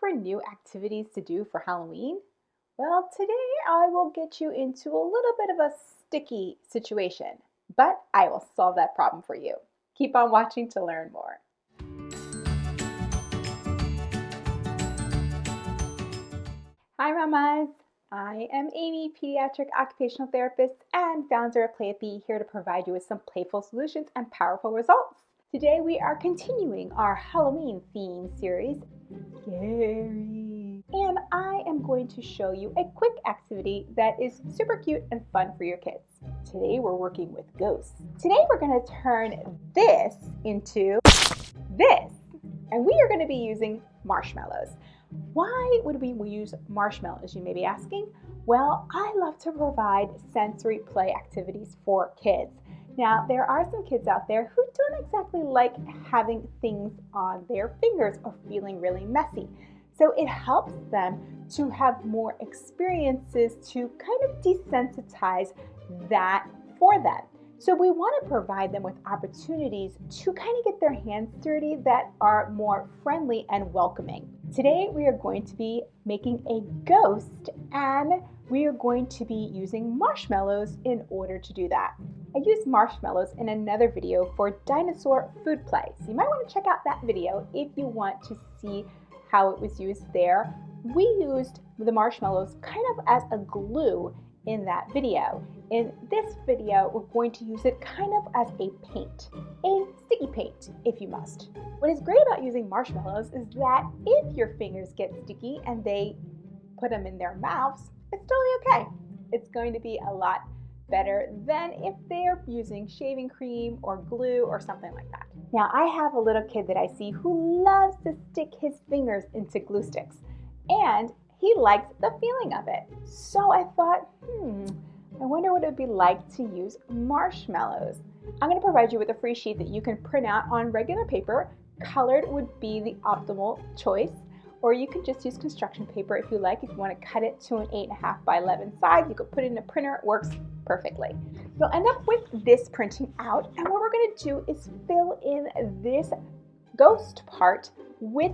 for new activities to do for Halloween? Well, today I will get you into a little bit of a sticky situation, but I will solve that problem for you. Keep on watching to learn more. Hi, mamas. I am Amy, Pediatric Occupational Therapist and founder of Playapy, here to provide you with some playful solutions and powerful results. Today we are continuing our Halloween theme series, Scary. And I am going to show you a quick activity that is super cute and fun for your kids. Today we're working with ghosts. Today we're going to turn this into this. And we are going to be using marshmallows. Why would we use marshmallows, you may be asking? Well, I love to provide sensory play activities for kids. Now, there are some kids out there who don't exactly like having things on their fingers or feeling really messy. So it helps them to have more experiences to kind of desensitize that for them. So we want to provide them with opportunities to kind of get their hands dirty that are more friendly and welcoming. Today we are going to be making a ghost, and we are going to be using marshmallows in order to do that. I used marshmallows in another video for dinosaur food play, so you might want to check out that video if you want to see how it was used there. We used the marshmallows kind of as a glue in that video. In this video, we're going to use it kind of as a paint, a sticky paint if you must. What is great about using marshmallows is that if your fingers get sticky and they put them in their mouths, it's totally okay. It's going to be a lot better than if they're using shaving cream or glue or something like that. Now, I have a little kid that I see who loves to stick his fingers into glue sticks, and he likes the feeling of it. So I thought, I wonder what it would be like to use marshmallows. I'm going to provide you with a free sheet that you can print out on regular paper. Colored would be the optimal choice, or you can just use construction paper if you like. If you want to cut it to an 8.5 by 11 size, you could put it in a printer. It works perfectly. You'll end up with this printing out, and what we're going to do is fill in this ghost part with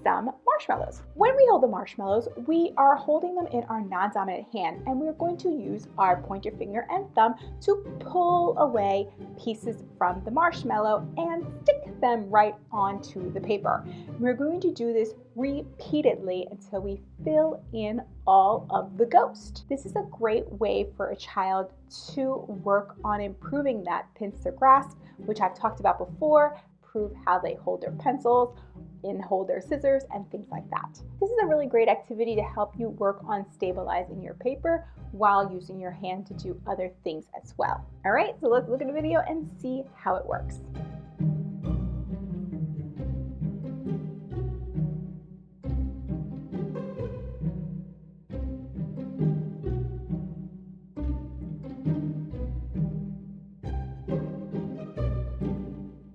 some marshmallows. When we hold the marshmallows, we are holding them in our non-dominant hand, and we're going to use our pointer finger and thumb to pull away pieces from the marshmallow and stick them right onto the paper. We're going to do this repeatedly until we fill in all of the ghost. This is a great way for a child to work on improving that pincer grasp, which I've talked about before. Prove how they hold their pencils and hold their scissors and things like that. This is a really great activity to help you work on stabilizing your paper while using your hand to do other things as well. All right, so let's look at the video and see how it works.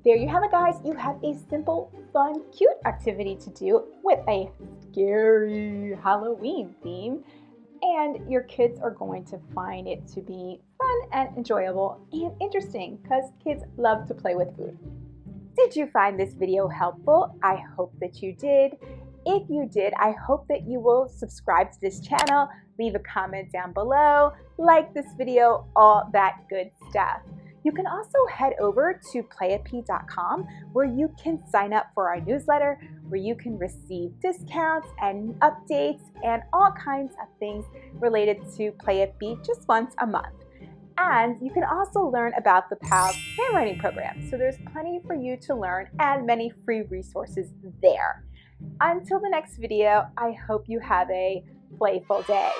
There you have it, guys. You have a simple, fun, cute activity to do with a scary Halloween theme. And your kids are going to find it to be fun and enjoyable and interesting because kids love to play with food. Did you find this video helpful? I hope that you did. If you did, I hope that you will subscribe to this channel, leave a comment down below, like this video, all that good stuff. You can also head over to playapy.com where you can sign up for our newsletter, where you can receive discounts and updates and all kinds of things related to Playapy just once a month. And you can also learn about the PALS handwriting program. So there's plenty for you to learn and many free resources there. Until the next video, I hope you have a playful day.